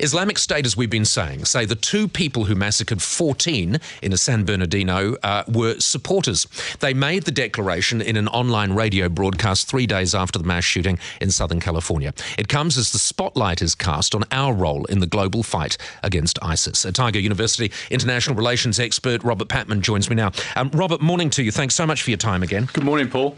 Islamic State, as we've been saying, say the two people who massacred 14 in a San Bernardino were supporters. They made the declaration in an online radio broadcast 3 days after the mass shooting in Southern California. It comes as the spotlight is cast on our role in the global fight against ISIS. Otago University international relations expert Robert Patman joins me now. Robert, morning to you. Thanks so much for your time again. Good morning, Paul.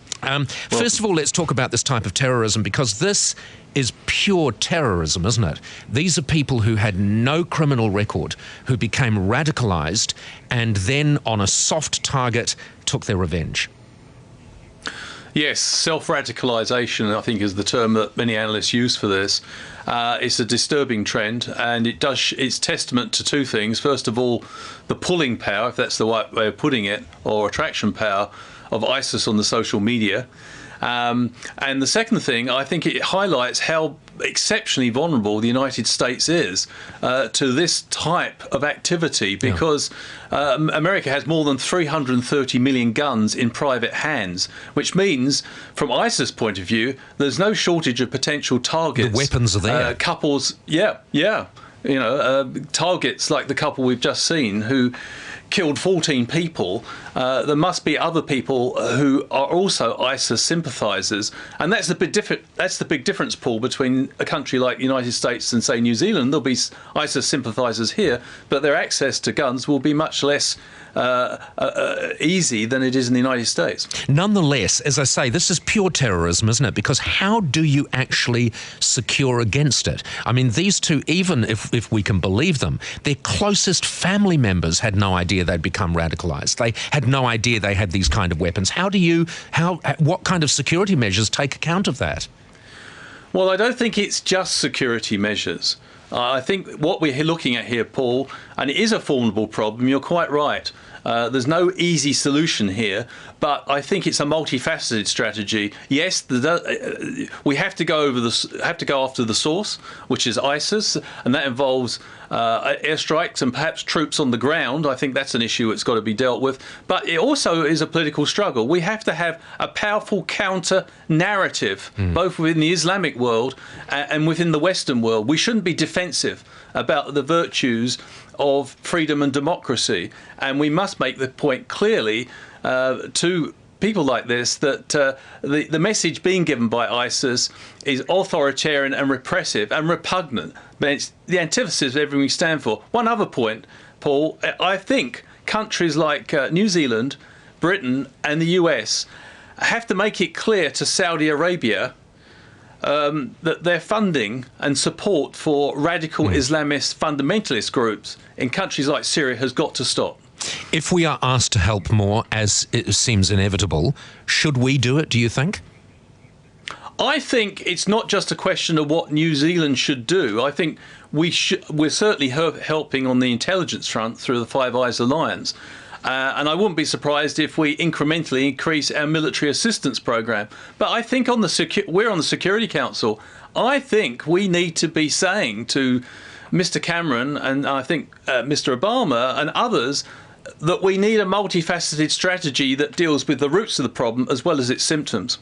First of all, let's talk about this type of terrorism, because this is pure terrorism, isn't it? These are people who had no criminal record, who became radicalised and then on a soft target took their revenge. Yes, self-radicalisation, I think, is the term that many analysts use for this. It's a disturbing trend, and it's testament to two things. First of all, the pulling power, if that's the right way of putting it, or attraction power of ISIS on the social media. And the second thing, I think it highlights how exceptionally vulnerable the United States is to this type of activity, because America has more than 330 million guns in private hands, which means, from ISIS' point of view, there's no shortage of potential targets. The weapons are there. Couples, targets like the couple we've just seen who killed 14 people. There must be other people who are also ISIS sympathisers, and that's the big difference, Paul, between a country like the United States and, say, New Zealand. There'll be ISIS sympathisers here, but their access to guns will be much less easy than it is in the United States. Nonetheless, as I say, this is pure terrorism, isn't it? Because how do you actually secure against it? I mean, these two, even if we can believe them, their closest family members had no idea they'd become radicalised. They had no idea they had these kind of weapons. What kind of security measures take account of that? Well, I don't think it's just security measures. I think what we're looking at here, Paul, and it is a formidable problem, you're quite right. There's no easy solution here, but I think it's a multifaceted strategy. Yes, we have to go after the source, which is ISIS, and that involves airstrikes and perhaps troops on the ground. I think that's an issue that's got to be dealt with. But it also is a political struggle. We have to have a powerful counter narrative, both within the Islamic world and within the Western world. We shouldn't be defensive about the virtues of freedom and democracy, and we must make the point clearly to people like this that the message being given by ISIS is authoritarian and repressive and repugnant, but it's the antithesis of everything we stand for. One other point, Paul, I think countries like New Zealand, Britain and the US have to make it clear to Saudi Arabia that their funding and support for radical Islamist fundamentalist groups in countries like Syria has got to stop. If we are asked to help more, as it seems inevitable, should we do it, do you think? I think it's not just a question of what New Zealand should do. I think we're certainly helping on the intelligence front through the Five Eyes Alliance. And I wouldn't be surprised if we incrementally increase our military assistance program. But I think we're on the Security Council. I think we need to be saying to Mr. Cameron and I think Mr. Obama and others that we need a multifaceted strategy that deals with the roots of the problem as well as its symptoms.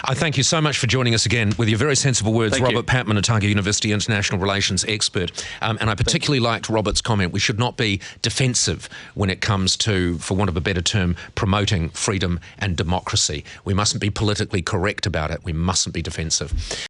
I thank you so much for joining us again with your very sensible words. Thank Robert you. Patman, Otago University international relations expert. And I particularly liked Robert's comment. We should not be defensive when it comes to, for want of a better term, promoting freedom and democracy. We mustn't be politically correct about it. We mustn't be defensive.